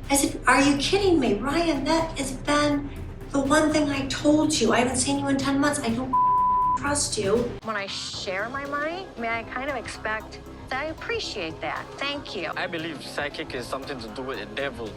I said, are you kidding me? Ryan, that has been the one thing I told you. I haven't seen you in 10 months. I don't trust you. When I share my money, I kind of expect that I appreciate that. Thank you. I believe psychic is something to do with the devil.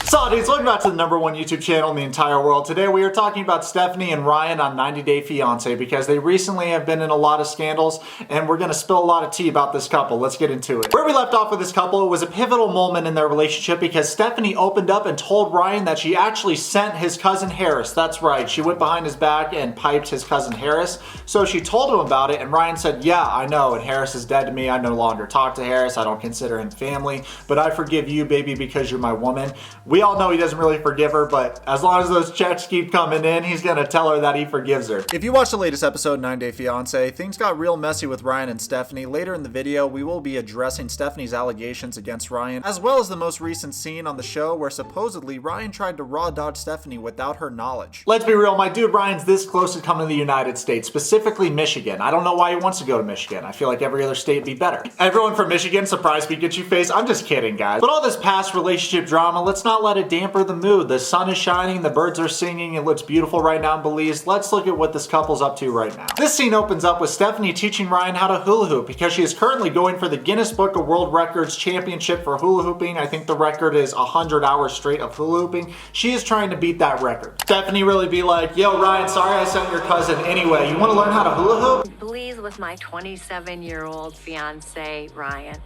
So dudes, welcome back to the #1 YouTube channel in the entire world. Today we are talking about Stephanie and Ryan on 90 Day Fiancé because they recently have been in a lot of scandals and we're going to spill a lot of tea about this couple. Let's get into it. Where we left off with this couple, it was a pivotal moment in their relationship because Stephanie opened up and told Ryan that she actually sent his cousin Harris. That's right, she went behind his back and piped his cousin Harris. So she told him about it and Ryan said, yeah, I know, and Harris is dead to me. I no longer talk to Harris. I don't consider him family, but I forgive you, baby, because you're my woman. We all know he doesn't really forgive her, but as long as those checks keep coming in, he's gonna tell her that he forgives her. If you watched the latest episode, 90 Day Fiancé, things got real messy with Ryan and Stephanie. Later in the video, we will be addressing Stephanie's allegations against Ryan, as well as the most recent scene on the show where supposedly Ryan tried to raw dodge Stephanie without her knowledge. Let's be real, my dude Ryan's this close to coming to the United States, specifically Michigan. I don't know why he wants to go to Michigan. I feel like every other state would be better. Everyone from Michigan, surprise Pikachu face. I'm just kidding, guys. But all this past relationship drama, let's not let it damper the mood. The sun is shining, the birds are singing, it looks beautiful right now in Belize. Let's look at what this couple's up to right now. This scene opens up with Stephanie teaching Ryan how to hula hoop because she is currently going for the Guinness Book of World Records championship for hula hooping. I think the record is 100 hours straight of hula hooping. She is trying to beat that record. Stephanie really be like, yo Ryan, sorry I sent your cousin anyway. You want to learn how to hula hoop? Belize with my 27-year-old fiance, Ryan.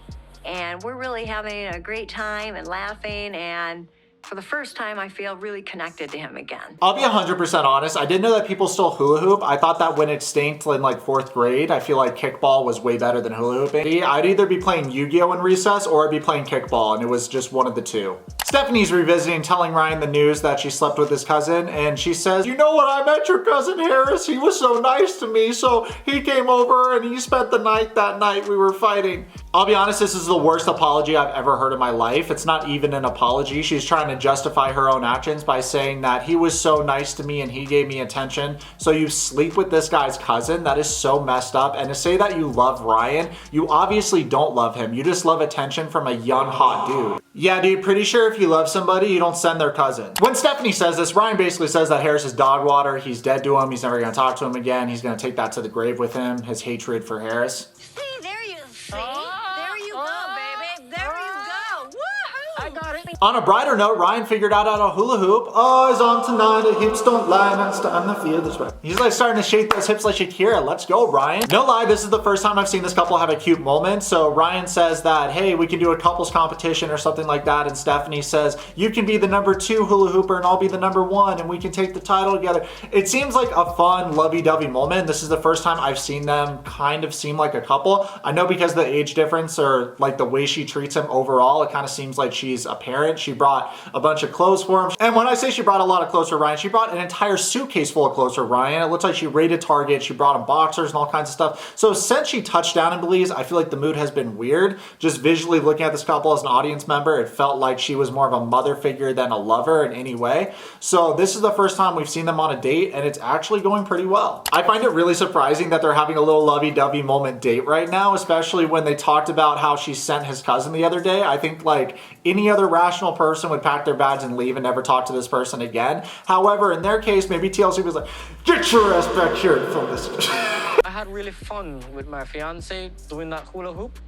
And we're really having a great time and laughing, and for the first time, I feel really connected to him again. I'll be 100% honest. I didn't know that people still hula hoop. I thought that when it stinked in like 4th grade, I feel like kickball was way better than hula hooping. I'd either be playing Yu-Gi-Oh in recess or I'd be playing kickball, and it was just one of the two. Stephanie's revisiting, telling Ryan the news that she slept with his cousin, and she says, you know what, I met your cousin Harris. He was so nice to me, so he came over and he spent the night that night we were fighting. I'll be honest, this is the worst apology I've ever heard in my life. It's not even an apology. She's trying to justify her own actions by saying that he was so nice to me and he gave me attention. So you sleep with this guy's cousin? That is so messed up. And to say that you love Ryan, you obviously don't love him. You just love attention from a young, hot dude. Yeah, dude, pretty sure if you love somebody, you don't send their cousin. When Stephanie says this, Ryan basically says that Harris is dog water. He's dead to him. He's never gonna talk to him again. He's gonna take that to the grave with him, his hatred for Harris. See, there you see. There you go, baby. There you go. Woohoo! I got it. On a brighter note, Ryan figured out how to hula hoop. Eyes on tonight, the hips don't lie, and it's time to feel this way. He's like starting to shake those hips like Shakira. Let's go, Ryan. No lie, this is the first time I've seen this couple have a cute moment. So Ryan says that, hey, we can do a couples competition or something like that. And Stephanie says, you can be the #2 hula hooper and I'll be the #1 and we can take the title together. It seems like a fun, lovey-dovey moment. This is the first time I've seen them kind of seem like a couple. I know because of the age difference or like the way she treats him overall, it kind of seems like she's a parent. She brought a bunch of clothes for him. And when I say she brought a lot of clothes for Ryan, she brought an entire suitcase full of clothes for Ryan. It looks like she raided Target. She brought him boxers and all kinds of stuff. So since she touched down in Belize, I feel like the mood has been weird. Just visually looking at this couple as an audience member, it felt like she was more of a mother figure than a lover in any way. So this is the first time we've seen them on a date and it's actually going pretty well. I find it really surprising that they're having a little lovey-dovey moment date right now, especially when they talked about how she sent his cousin the other day. I think like any other rational person would pack their bags and leave and never talk to this person again. However, in their case, maybe TLC was like, get your ass back here and film this. I had really fun with my fiance doing that hula hoop.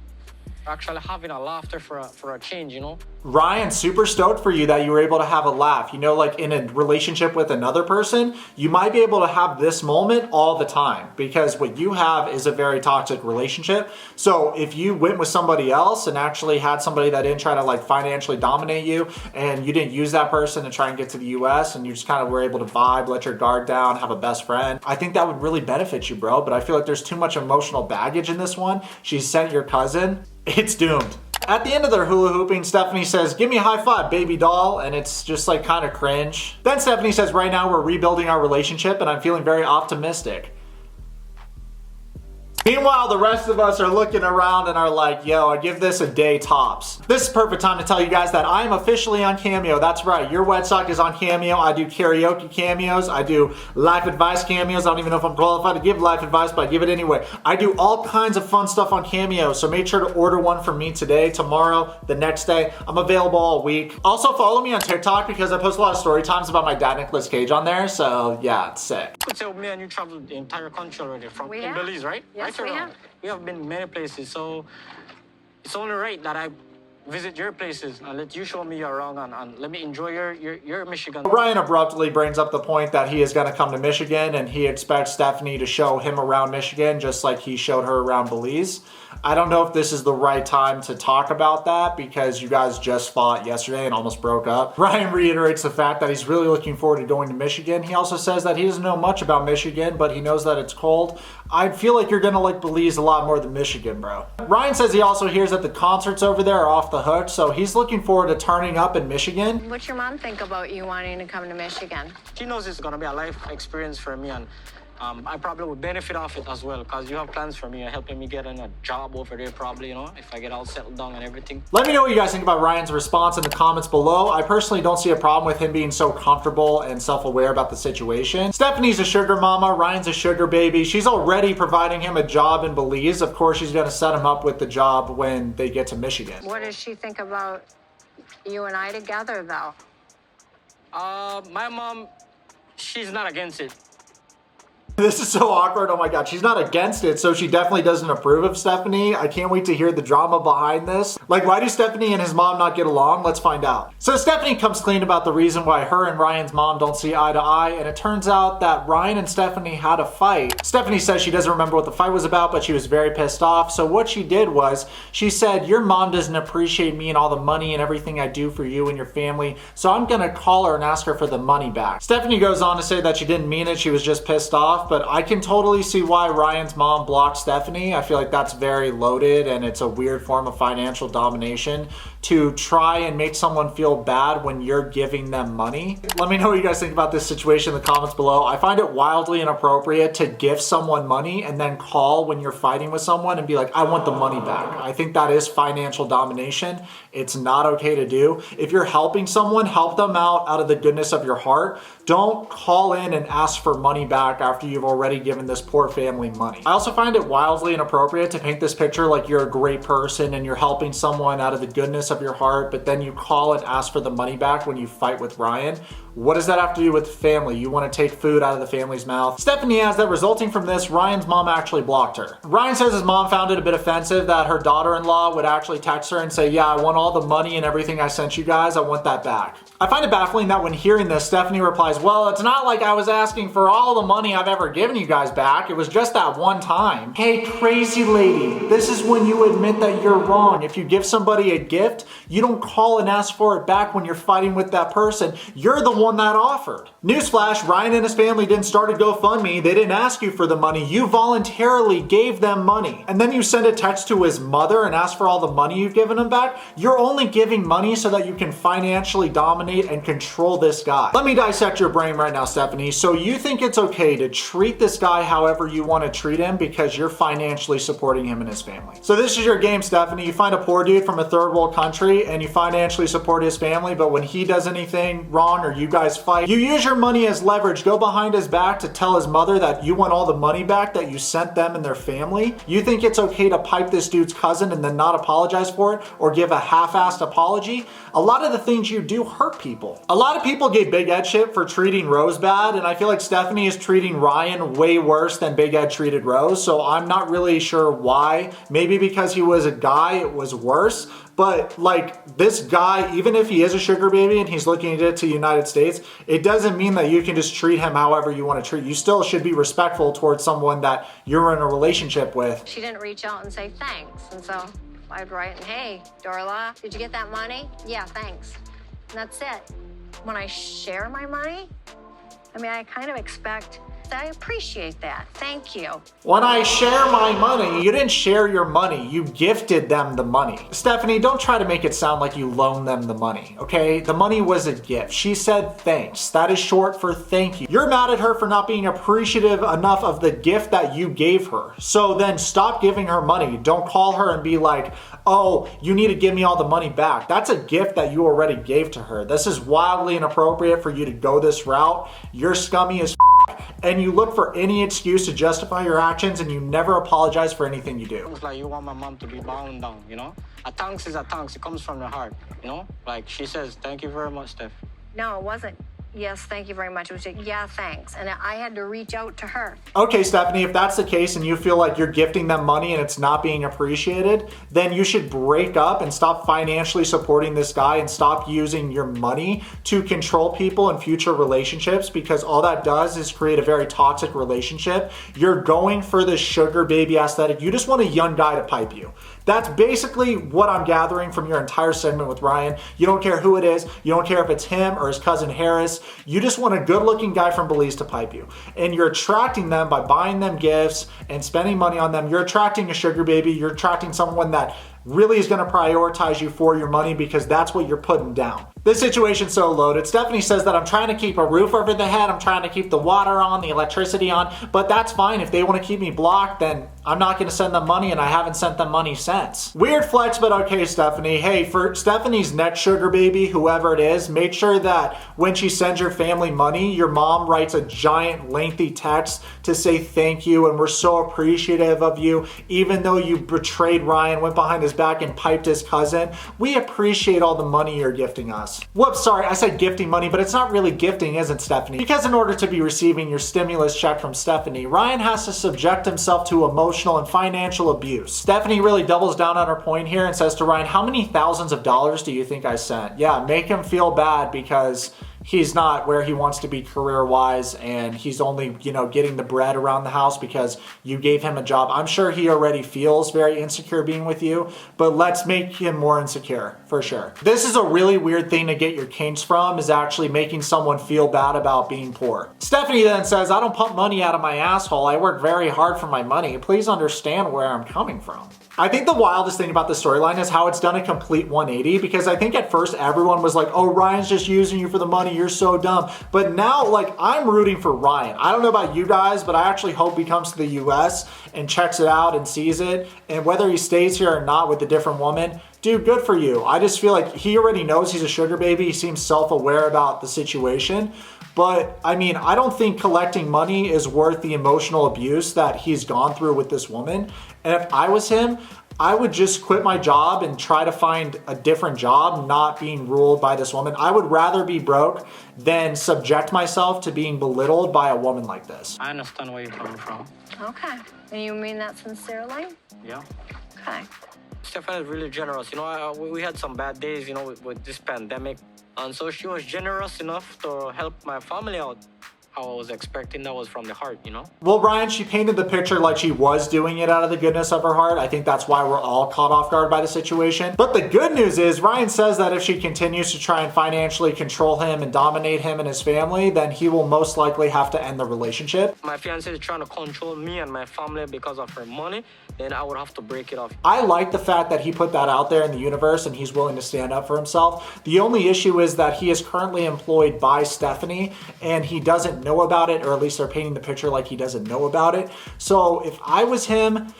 Actually having a laughter for a change, you know? Ryan, super stoked for you that you were able to have a laugh. You know, like in a relationship with another person, you might be able to have this moment all the time because what you have is a very toxic relationship. So if you went with somebody else and actually had somebody that didn't try to like financially dominate you and you didn't use that person to try and get to the US and you just kind of were able to vibe, let your guard down, have a best friend, I think that would really benefit you, bro. But I feel like there's too much emotional baggage in this one. She sent your cousin. It's doomed. At the end of their hula hooping, Stephanie says, give me a high five, baby doll, and it's just like kind of cringe. Then Stephanie says, right now we're rebuilding our relationship and I'm feeling very optimistic. Meanwhile, the rest of us are looking around and are like, yo, I give this a day tops. This is perfect time to tell you guys that I am officially on Cameo. That's right, Yourwetsock is on Cameo. I do karaoke cameos. I do life advice cameos. I don't even know if I'm qualified to give life advice, but I give it anyway. I do all kinds of fun stuff on Cameo, so make sure to order one from me today, tomorrow, the next day. I'm available all week. Also, follow me on TikTok because I post a lot of story times about my dad, Nicolas Cage, on there, so yeah, it's sick. I could say me and you traveled the entire country already from We in have. Belize, right? Yes, Right we around. have. We have been many places, so it's only right that I visit your places and let you show me around and let me enjoy your Michigan. Ryan abruptly brings up the point that he is going to come to Michigan and he expects Stephanie to show him around Michigan just like he showed her around Belize. I don't know if this is the right time to talk about that because you guys just fought yesterday and almost broke up. Ryan reiterates the fact that he's really looking forward to going to Michigan. He also says that he doesn't know much about Michigan, but he knows that it's cold. I feel like you're gonna like Belize a lot more than Michigan, bro. Ryan says he also hears that the concerts over there are off the hook, so he's looking forward to turning up in Michigan. What's your mom think about you wanting to come to Michigan? She knows it's gonna be a life experience for me, and I probably would benefit off it as well because you have plans for me and helping me get in a job over there probably, you know, if I get all settled down and everything. Let me know what you guys think about Ryan's response in the comments below. I personally don't see a problem with him being so comfortable and self-aware about the situation. Stephanie's a sugar mama, Ryan's a sugar baby. She's already providing him a job in Belize. Of course, she's gonna set him up with the job when they get to Michigan. What does she think about you and I together, though? My mom, she's not against it. This is so awkward. Oh my God, she's not against it, so she definitely doesn't approve of Stephanie. I can't wait to hear the drama behind this. Like, why do Stephanie and his mom not get along? Let's find out. So Stephanie comes clean about the reason why her and Ryan's mom don't see eye to eye, and it turns out that Ryan and Stephanie had a fight. Stephanie says she doesn't remember what the fight was about, but she was very pissed off. So what she did was, she said, your mom doesn't appreciate me and all the money and everything I do for you and your family, so I'm gonna call her and ask her for the money back. Stephanie goes on to say that she didn't mean it, she was just pissed off, but I can totally see why Ryan's mom blocked Stephanie. I feel like that's very loaded and it's a weird form of financial domination to try and make someone feel bad when you're giving them money. Let me know what you guys think about this situation in the comments below. I find it wildly inappropriate to give someone money and then call when you're fighting with someone and be like, I want the money back. I think that is financial domination. It's not okay to do. If you're helping someone, help them out of the goodness of your heart. Don't call in and ask for money back after you've already given this poor family money. I also find it wildly inappropriate to paint this picture like you're a great person and you're helping someone out of the goodness of your heart, but then you call and ask for the money back when you fight with Ryan. What does that have to do with family? You want to take food out of the family's mouth. Stephanie adds that resulting from this, Ryan's mom actually blocked her. Ryan says his mom found it a bit offensive that her daughter-in-law would actually text her and say, yeah, I want all the money and everything I sent you guys. I want that back. I find it baffling that when hearing this, Stephanie replies, well, it's not like I was asking for all the money I've ever given you guys back. It was just that one time. Hey, crazy lady, this is when you admit that you're wrong. If you give somebody a gift, you don't call and ask for it back when you're fighting with that person. You're the one that offered. Newsflash, Ryan and his family didn't start a GoFundMe. They didn't ask you for the money. You voluntarily gave them money. And then you send a text to his mother and ask for all the money you've given him back. You're only giving money so that you can financially dominate and control this guy. Let me dissect your brain right now, Stephanie. So you think it's okay to treat this guy however you want to treat him because you're financially supporting him and his family. So this is your game, Stephanie. You find a poor dude from a third world country and you financially support his family, but when he does anything wrong or you guys fight, you use your money as leverage, go behind his back to tell his mother that you want all the money back that you sent them and their family. You think it's okay to pipe this dude's cousin and then not apologize for it or give a half-assed apology? A lot of the things you do hurt people. A lot of people gave Big Ed shit for treating Rose bad, and I feel like Stephanie is treating Ryan way worse than Big Ed treated Rose, so I'm not really sure why. Maybe because he was a guy, it was worse. But like this guy, even if he is a sugar baby and he's looking to get to the United States, it doesn't mean that you can just treat him however you want to treat. You still should be respectful towards someone that you're in a relationship with. She didn't reach out and say thanks, and so I'd write, hey, Dorla, did you get that money? Yeah, thanks. And that's it. When I share my money, I mean, I kind of expect I appreciate that. Thank you. When I share my money, you didn't share your money, you gifted them the money. Stephanie, don't try to make it sound like you loaned them the money, okay? The money was a gift. She said thanks. That is short for thank you. You're mad at her for not being appreciative enough of the gift that you gave her. So then stop giving her money. Don't call her and be like, oh, you need to give me all the money back. That's a gift that you already gave to her. This is wildly inappropriate for you to go this route. You're scummy as and you look for any excuse to justify your actions and you never apologize for anything you do. It's like you want my mom to be bound down, you know? A thanks is a thanks. It comes from the heart, you know? Like she says, thank you very much, Steph. No, it wasn't. Yes, thank you very much. It was just, yeah, thanks. And I had to reach out to her. Okay, Stephanie, if that's the case and you feel like you're gifting them money and it's not being appreciated, then you should break up and stop financially supporting this guy and stop using your money to control people in future relationships, because all that does is create a very toxic relationship. You're going for the sugar baby aesthetic. You just want a young guy to pipe you. That's basically what I'm gathering from your entire segment with Ryan. You don't care who it is. You don't care if it's him or his cousin Harris. You just want a good-looking guy from Belize to pipe you. And you're attracting them by buying them gifts and spending money on them. You're attracting a sugar baby. You're attracting someone that really is going to prioritize you for your money, because that's what you're putting down. This situation's so loaded. Stephanie says that I'm trying to keep a roof over the head, I'm trying to keep the water on, the electricity on, but that's fine. If they want to keep me blocked, then I'm not going to send them money, and I haven't sent them money since. Weird flex, but okay, Stephanie. Hey, for Stephanie's next sugar baby, whoever it is, make sure that when she sends your family money, your mom writes a giant lengthy text to say thank you and we're so appreciative of you, even though you betrayed Ryan, went behind his back and piped his cousin. We appreciate all the money you're gifting us. Whoops, sorry, I said gifting money, but it's not really gifting, is it, Stephanie? Because in order to be receiving your stimulus check from Stephanie, Ryan has to subject himself to emotional and financial abuse. Stephanie really doubles down on her point here and says to Ryan, how many thousands of dollars do you think I sent? Yeah, make him feel bad because he's not where he wants to be career-wise, and he's only, getting the bread around the house because you gave him a job. I'm sure he already feels very insecure being with you, but let's make him more insecure, for sure. This is a really weird thing to get your kinks from, is actually making someone feel bad about being poor. Stephanie then says, I don't pump money out of my asshole. I work very hard for my money. Please understand where I'm coming from. I think the wildest thing about the storyline is how it's done a complete 180, because I think at first everyone was like, oh, Ryan's just using you for the money, you're so dumb. But now, I'm rooting for Ryan. I don't know about you guys, but I actually hope he comes to the US and checks it out and sees it. And whether he stays here or not with a different woman, dude, good for you. I just feel like he already knows he's a sugar baby. He seems self-aware about the situation. But I mean, I don't think collecting money is worth the emotional abuse that he's gone through with this woman. And if I was him, I would just quit my job and try to find a different job, not being ruled by this woman. I would rather be broke than subject myself to being belittled by a woman like this. I understand where you're coming from. Okay. And you mean that sincerely? Yeah. Okay. Stephanie is really generous. We had some bad days, with this pandemic. And so she was generous enough to help my family out. How I was expecting that was from the heart, Well, Ryan, she painted the picture like she was doing it out of the goodness of her heart. I think that's why we're all caught off guard by the situation. But the good news is Ryan says that if she continues to try and financially control him and dominate him and his family, then he will most likely have to end the relationship. My fiancé is trying to control me and my family because of her money, then I would have to break it off. I like the fact that he put that out there in the universe and he's willing to stand up for himself. The only issue is that he is currently employed by Stephanie and he doesn't know about it, or at least they're painting the picture like he doesn't know about it. So if I was him,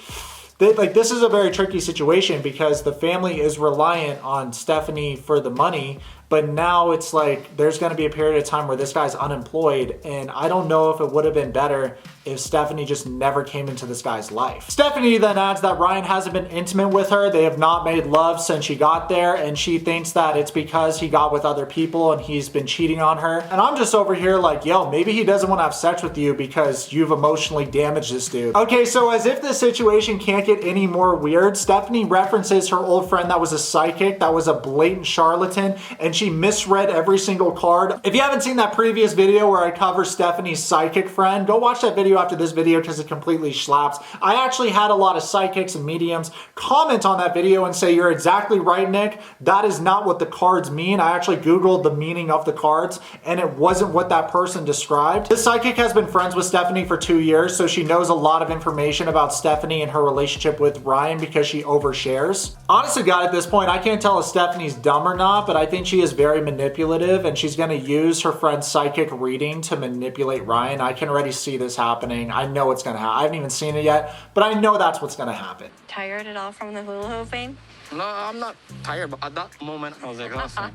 this is a very tricky situation because the family is reliant on Stephanie for the money, but now it's like there's going to be a period of time where this guy's unemployed, and I don't know if it would have been better if Stephanie just never came into this guy's life. Stephanie then adds that Ryan hasn't been intimate with her. They have not made love since she got there, and she thinks that it's because he got with other people and he's been cheating on her. And I'm just over here like, yo, maybe he doesn't want to have sex with you because you've emotionally damaged this dude. Okay, so as if this situation can't get any more weird, Stephanie references her old friend that was a psychic, that was a blatant charlatan, and she misread every single card. If you haven't seen that previous video where I cover Stephanie's psychic friend, go watch that video video after this video because it completely slaps. I actually had a lot of psychics and mediums comment on that video and say, you're exactly right, Nick. That is not what the cards mean. I actually Googled the meaning of the cards and it wasn't what that person described. This psychic has been friends with Stephanie for 2 years, so she knows a lot of information about Stephanie and her relationship with Ryan because she overshares. Honestly, God, at this point, I can't tell if Stephanie's dumb or not, but I think she is very manipulative and she's gonna use her friend's psychic reading to manipulate Ryan. I can already see this happening. I know it's gonna happen. I haven't even seen it yet, but I know that's what's gonna happen. Tired at all from the hula hooping? No, I'm not tired, but at that moment, I was exhausted.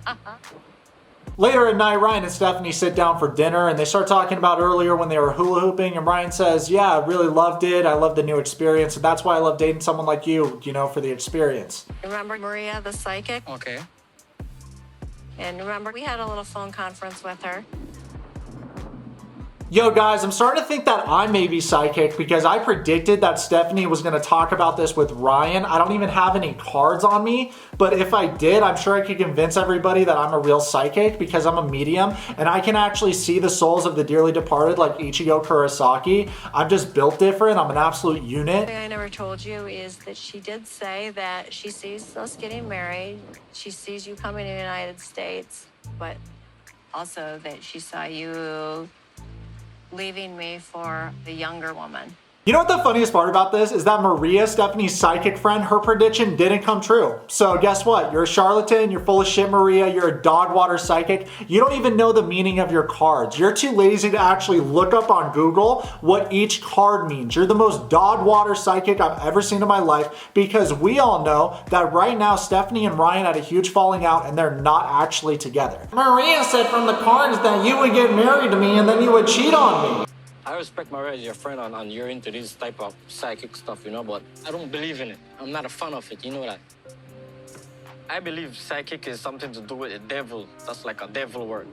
Later at night, Ryan and Stephanie sit down for dinner and they start talking about earlier when they were hula hooping, and Ryan says, yeah, I really loved it. I love the new experience, and that's why I love dating someone like you, for the experience. Remember Maria, the psychic? Okay. And remember, we had a little phone conference with her. Yo guys, I'm starting to think that I may be psychic because I predicted that Stephanie was going to talk about this with Ryan. I don't even have any cards on me, but if I did, I'm sure I could convince everybody that I'm a real psychic because I'm a medium and I can actually see the souls of the dearly departed like Ichigo Kurosaki. I'm just built different. I'm an absolute unit. The thing I never told you is that she did say that she sees us getting married. She sees you coming to the United States, but also that she saw you leaving me for the younger woman. You know what the funniest part about this is that Maria, Stephanie's psychic friend, her prediction didn't come true. So guess what? You're a charlatan, you're full of shit, Maria, you're a dog water psychic. You don't even know the meaning of your cards. You're too lazy to actually look up on Google what each card means. You're the most dog water psychic I've ever seen in my life because we all know that right now Stephanie and Ryan had a huge falling out and they're not actually together. Maria said from the cards that you would get married to me and then you would cheat on me. I respect Maria as your friend and you're into this type of psychic stuff, but I don't believe in it. I'm not a fan of it, you know that. I believe psychic is something to do with the devil. That's like a devil word.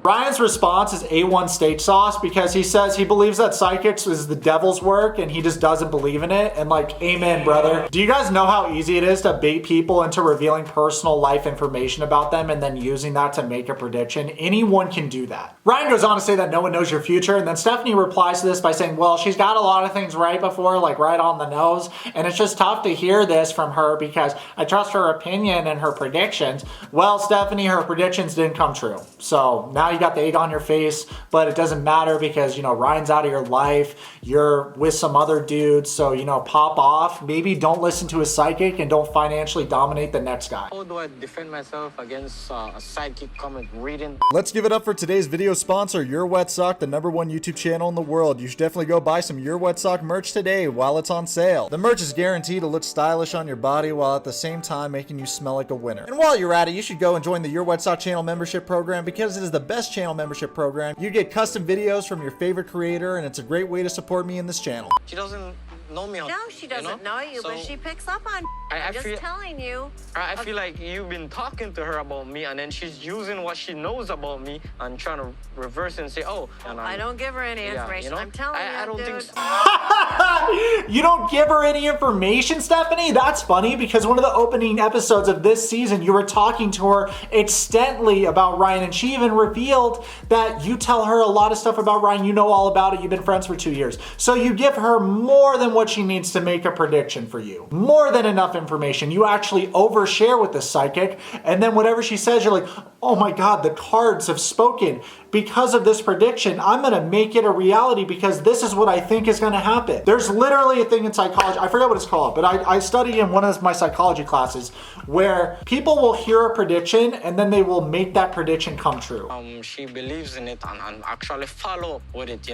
Ryan's response is A1 steak sauce because he says he believes that psychics is the devil's work and he just doesn't believe in it. And like, amen, brother. Do you guys know how easy it is to bait people into revealing personal life information about them and then using that to make a prediction? Anyone can do that. Ryan goes on to say that no one knows your future, and then Stephanie replies to this by saying, well, she's got a lot of things right before, like right on the nose, and it's just tough to hear this from her because I trust her opinion and her predictions. Well, Stephanie, her predictions didn't come true. So now you got the egg on your face, but it doesn't matter because, Ryan's out of your life. You're with some other dudes, so, pop off. Maybe don't listen to a psychic and don't financially dominate the next guy. How do I defend myself against a psychic comment reading? Let's give it up for today's video sponsor, Yourwetsock, the #1 YouTube channel in the world. You should definitely go buy some Yourwetsock merch today while it's on sale. The merch is guaranteed to look stylish on your body while at the same time making you smell like a winner. And while you're at it, you should go and join the Yourwetsock channel membership program because it is the best channel membership program. You get custom videos from your favorite creator, and it's a great way to support me in this channel. She doesn't know me. No, she doesn't know you, but she picks up on I'm just telling you. I feel like you've been talking to her about me, and then she's using what she knows about me and trying to reverse and say, oh. And I don't give her any information. I'm telling you, I don't dude. think so. You don't give her any information, Stephanie? That's funny because one of the opening episodes of this season, you were talking to her extensively about Ryan, and she even revealed that you tell her a lot of stuff about Ryan. You know all about it. You've been friends for 2 years. So you give her more than what she needs to make a prediction for you. More than enough information. You actually overshare with the psychic, and then whatever she says, you're like, oh my God, the cards have spoken. Because of this prediction, I'm gonna make it a reality because this is what I think is gonna happen. There's literally a thing in psychology, I forget what it's called, but I studied in one of my psychology classes where people will hear a prediction and then they will make that prediction come true. She believes in it and actually follow with it,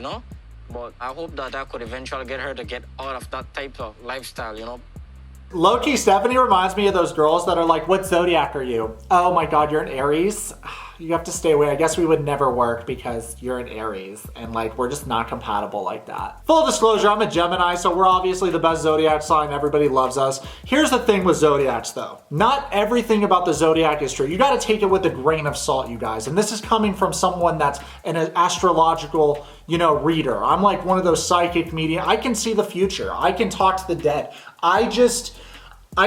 But I hope that I could eventually get her to get out of that type of lifestyle, Low-key, Stephanie reminds me of those girls that are like, what zodiac are you? Oh my God, you're an Aries? You have to stay away. I guess we would never work because you're an Aries and we're just not compatible like that. Full disclosure, I'm a Gemini, so we're obviously the best zodiac sign. Everybody loves us. Here's the thing with zodiacs though. Not everything about the zodiac is true. You gotta take it with a grain of salt, you guys. And this is coming from someone that's an astrological, reader. I'm like one of those psychic media. I can see the future. I can talk to the dead. I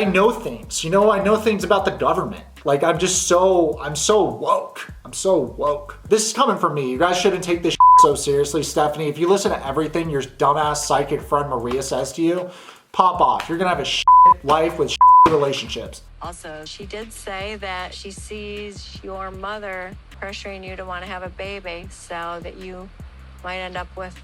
know things, I know things about the government. I'm so woke. I'm so woke. This is coming from me. You guys shouldn't take this so seriously, Stephanie. If you listen to everything your dumbass psychic friend Maria says to you, pop off. You're gonna have a shit life with shit relationships. Also, she did say that she sees your mother pressuring you to want to have a baby so that you might end up with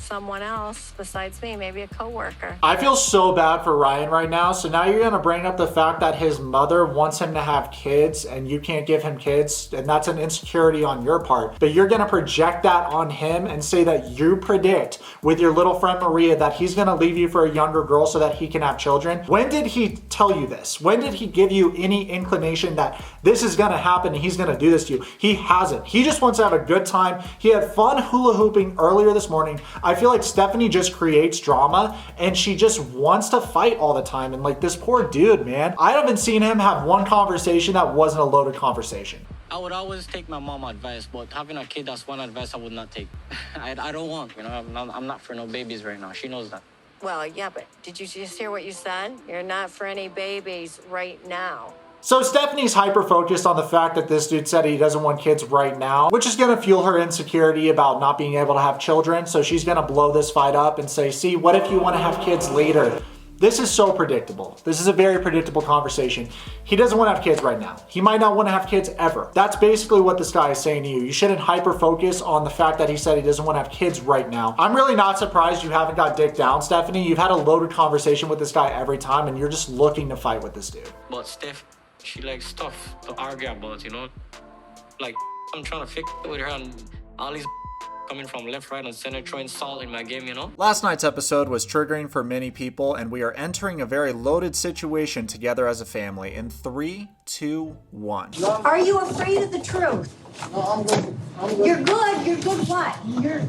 someone else besides me, maybe a coworker. I feel so bad for Ryan right now. So now you're gonna bring up the fact that his mother wants him to have kids and you can't give him kids, and that's an insecurity on your part. But you're gonna project that on him and say that you predict with your little friend Maria that he's gonna leave you for a younger girl so that he can have children. When did he tell you this? When did he give you any inclination that this is gonna happen and he's gonna do this to you? He hasn't. He just wants to have a good time. He had fun hula hooping earlier this morning. I feel like Stephanie just creates drama and she just wants to fight all the time. And like, this poor dude, man, I haven't seen him have one conversation that wasn't a loaded conversation. I would always take my mom advice, but having a kid, that's one advice I would not take. I don't want, you know, I'm not for no babies right now. She knows that. Well, yeah, but did you just hear what you said? You're not for any babies right now. So Stephanie's hyper-focused on the fact that this dude said he doesn't want kids right now, which is going to fuel her insecurity about not being able to have children. So she's going to blow this fight up and say, see, what if you want to have kids later? This is so predictable. This is a very predictable conversation. He doesn't want to have kids right now. He might not want to have kids ever. That's basically what this guy is saying to you. You shouldn't hyper-focus on the fact that he said he doesn't want to have kids right now. I'm really not surprised you haven't got dick down, Stephanie. You've had a loaded conversation with this guy every time and you're just looking to fight with this dude. But Steph, she likes stuff to argue about, you know? Like, I'm trying to fix it with her and all these coming from left, right, and center, throwing salt in my game, you know? Last night's episode was triggering for many people, and we are entering a very loaded situation together as a family. In 3, 2, 1. Are you afraid of the truth? No, I'm good. You're good. You're good what? You're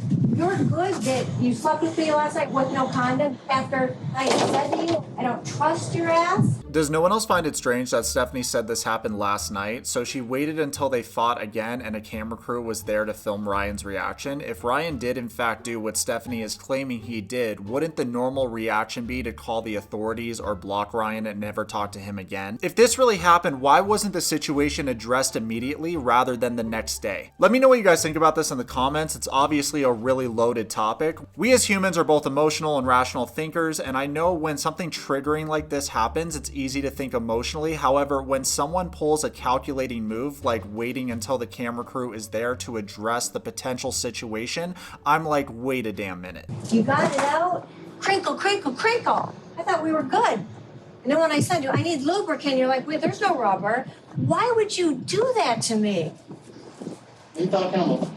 good that you slept with me last night with no condom after I said to you, I don't trust your ass? Does no one else find it strange that Stephanie said this happened last night? So she waited until they fought again and a camera crew was there to film Ryan's reaction. If Ryan did in fact do what Stephanie is claiming he did, wouldn't the normal reaction be to call the authorities or block Ryan and never talk to him again? If this really happened, why wasn't the situation addressed immediately rather than the next day? Let me know what you guys think about this in the comments. It's obviously a really loaded topic. We as humans are both emotional and rational thinkers, and I know when something triggering like this happens, it's easy to think emotionally. However, when someone pulls a calculating move, like waiting until the camera crew is there to address the potential situation, I'm like, wait a damn minute. You got it out? Crinkle, crinkle, crinkle. I thought we were good. And then when I said to you, I need lubricant, you're like, wait, there's no rubber. Why would you do that to me? What are you talking about?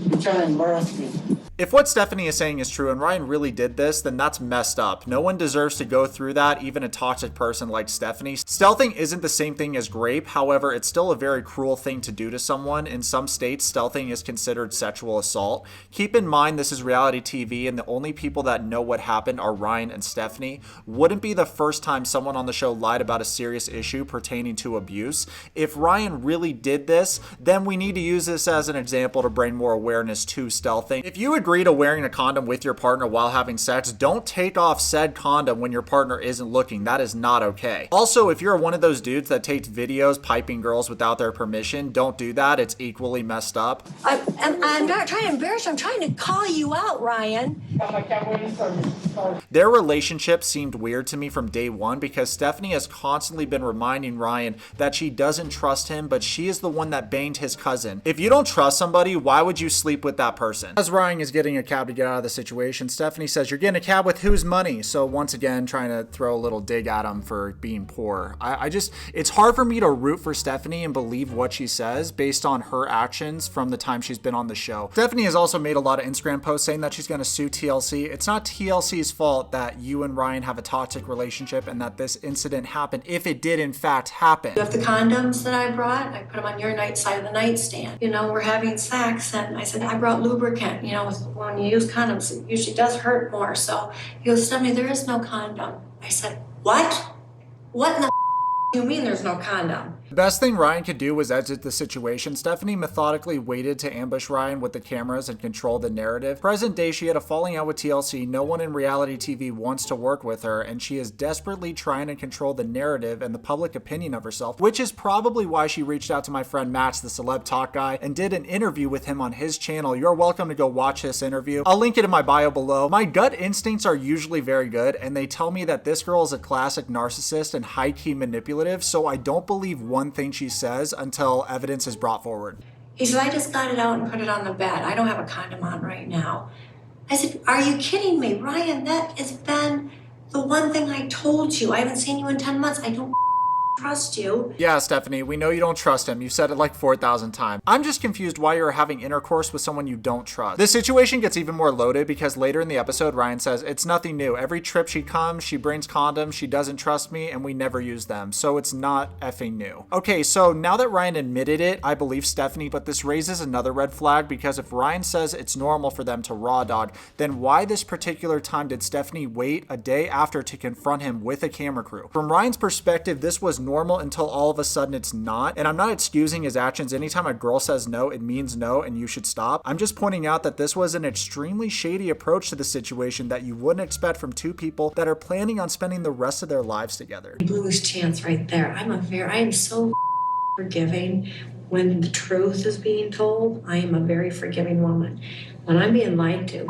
You're trying to embarrass me. If what Stephanie is saying is true and Ryan really did this, then that's messed up. No one deserves to go through that, even a toxic person like Stephanie. Stealthing isn't the same thing as rape, however, it's still a very cruel thing to do to someone. In some states, stealthing is considered sexual assault. Keep in mind this is reality TV and the only people that know what happened are Ryan and Stephanie. Wouldn't be the first time someone on the show lied about a serious issue pertaining to abuse. If Ryan really did this, then we need to use this as an example to bring more awareness to stealthing. If you agree to wearing a condom with your partner while having sex, don't take off said condom when your partner isn't looking. That is not okay. Also, if you're one of those dudes that takes videos piping girls without their permission, don't do that. It's equally messed up. I'm not trying to embarrass you. I'm trying to call you out, Ryan. Their relationship seemed weird to me from day one because Stephanie has constantly been reminding Ryan that she doesn't trust him, but she is the one that banged his cousin. If you don't trust somebody, why would you sleep with that person? As Ryan is getting a cab to get out of the situation, Stephanie says, you're getting a cab with whose money? So once again, trying to throw a little dig at him for being poor. It's hard for me to root for Stephanie and believe what she says based on her actions from the time she's been on the show. Stephanie has also made a lot of Instagram posts saying that she's going to sue TLC. It's not TLC's fault that you and Ryan have a toxic relationship and that this incident happened, if it did in fact happen. You have the condoms that I brought. I put them on your side of the nightstand. You know, we're having sex, and I said, I brought lubricant. You know, when you use condoms, it usually does hurt more. So he goes, Stephanie, there is no condom. I said, what? What in the do you mean there's no condom? The best thing Ryan could do was exit the situation. Stephanie methodically waited to ambush Ryan with the cameras and control the narrative. Present day, she had a falling out with TLC. No one in reality TV wants to work with her, and she is desperately trying to control the narrative and the public opinion of herself, which is probably why she reached out to my friend Max, the Celeb Talk guy, and did an interview with him on his channel. You're welcome to go watch this interview. I'll link it in my bio below. My gut instincts are usually very good, and they tell me that this girl is a classic narcissist and high-key manipulative, so I don't believe one thing she says until evidence is brought forward. He said, I just got it out and put it on the bed. I don't have a condom on right now. I said, are you kidding me? Ryan, that has been the one thing I told you. I haven't seen you in 10 months. I don't trust you. Yeah, Stephanie, we know you don't trust him. You said it like 4,000 times. I'm just confused why you're having intercourse with someone you don't trust. This situation gets even more loaded because later in the episode, Ryan says, it's nothing new. Every trip she comes, she brings condoms, she doesn't trust me, and we never use them. So it's not effing new. Okay, so now that Ryan admitted it, I believe Stephanie, but this raises another red flag because if Ryan says it's normal for them to raw dog, then why this particular time did Stephanie wait a day after to confront him with a camera crew? From Ryan's perspective, this was normal until all of a sudden it's not. And I'm not excusing his actions. Anytime a girl says no, it means no and you should stop. I'm just pointing out that this was an extremely shady approach to the situation that you wouldn't expect from two people that are planning on spending the rest of their lives together. He blew his chance right there. I am so forgiving when the truth is being told. I am a very forgiving woman. When I'm being lied to,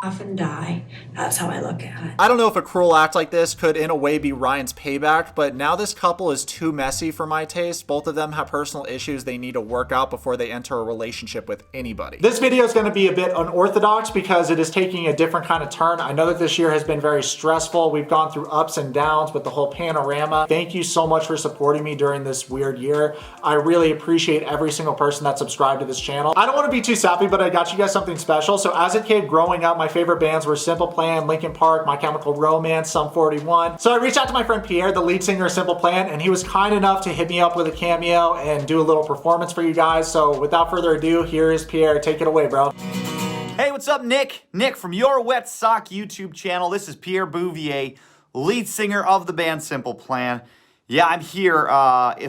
off and die. That's how I look at it. I don't know if a cruel act like this could in a way be Ryan's payback, but now this couple is too messy for my taste. Both of them have personal issues they need to work out before they enter a relationship with anybody. This video is going to be a bit unorthodox because it is taking a different kind of turn. I know that this year has been very stressful. We've gone through ups and downs with the whole panorama. Thank you so much for supporting me during this weird year. I really appreciate every single person that subscribed to this channel. I don't want to be too sappy, but I got you guys something special. So as a kid growing up, my favorite bands were Simple Plan, Linkin Park, My Chemical Romance, Sum 41. So I reached out to my friend Pierre, the lead singer of Simple Plan, and he was kind enough to hit me up with a cameo and do a little performance for you guys. So without further ado, here is Pierre. Take it away, bro. Hey, what's up, Nick? Nick from Yourwetsock YouTube channel. This is Pierre Bouvier, lead singer of the band Simple Plan. Yeah, I'm here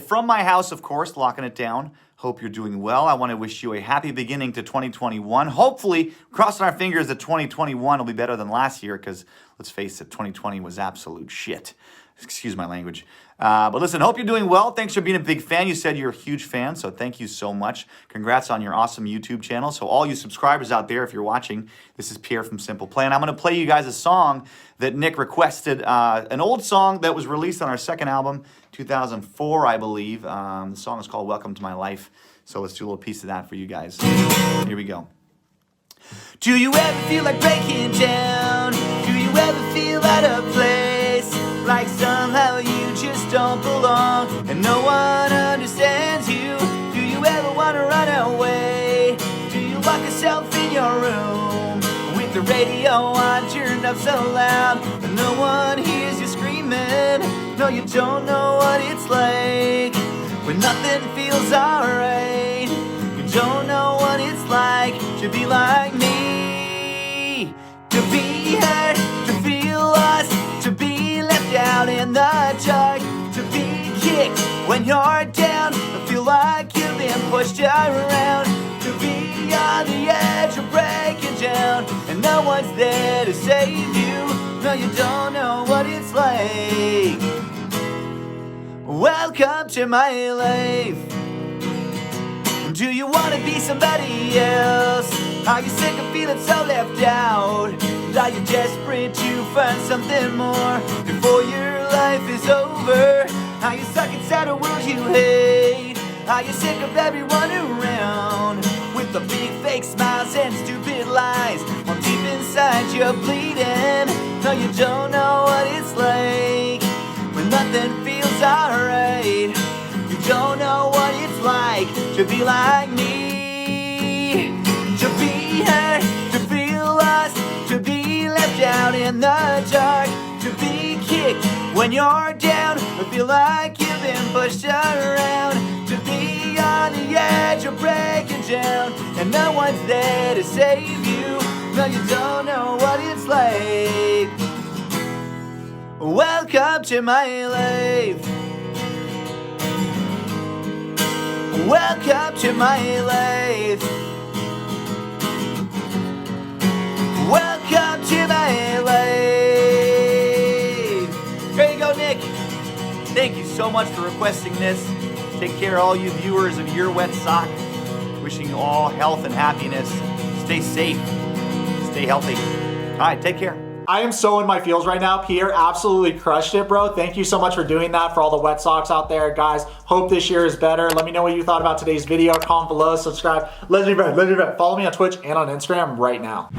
from my house, of course, locking it down. Hope you're doing well. I want to wish you a happy beginning to 2021. Hopefully, crossing our fingers that 2021 will be better than last year because, let's face it, 2020 was absolute shit. Excuse my language. But listen, hope you're doing well. Thanks for being a big fan. You said you're a huge fan, so thank you so much. Congrats on your awesome YouTube channel. So all you subscribers out there, if you're watching, this is Pierre from Simple Plan. I'm going to play you guys a song that Nick requested, an old song that was released on our second album, 2004, I believe. The song is called Welcome to My Life. So let's do a little piece of that for you guys. Here we go. Do you ever feel like breaking down? Do you ever feel out of place? Like somehow you just don't belong and no one understands you. Do you ever want to run away? Do you lock yourself in your room with the radio on turned up so loud and no one hears you screaming? No, you don't know what it's like when nothing feels alright. You don't know what it's like to be like me, to be hurt, to feel lost, to be left out in the dark, to be kicked when you're down, to feel like you've been pushed around, to be on the edge of breaking down and no one's there to save you. No, you don't know what it's like. Welcome to my life. Do you want to be somebody else? Are you sick of feeling so left out? Are you desperate to find something more before your life is over? Are you stuck inside a world you hate? Are you sick of everyone around with the big fake smiles and stupid lies while deep inside you're bleeding? No, you don't know what it's like when nothing feels alright. You don't know what it's like to be like me, to be hurt, to feel lost, to be left out in the dark, to be kicked when you're down, to feel like you've been pushed around, to be on the edge of breaking down and no one's there to save you. No, you don't know what it's like. Welcome to my life. Welcome to my life. Welcome to my life. There you go, Nick. Thank you so much for requesting this. Take care, all you viewers of Yourwetsock. Wishing you all health and happiness. Stay safe. Stay healthy. All right, take care. I am so in my feels right now. Pierre absolutely crushed it, bro. Thank you so much for doing that for all the wet socks out there. Guys, hope this year is better. Let me know what you thought about today's video. Comment below, subscribe. Legendary Bet. Follow me on Twitch and on Instagram right now.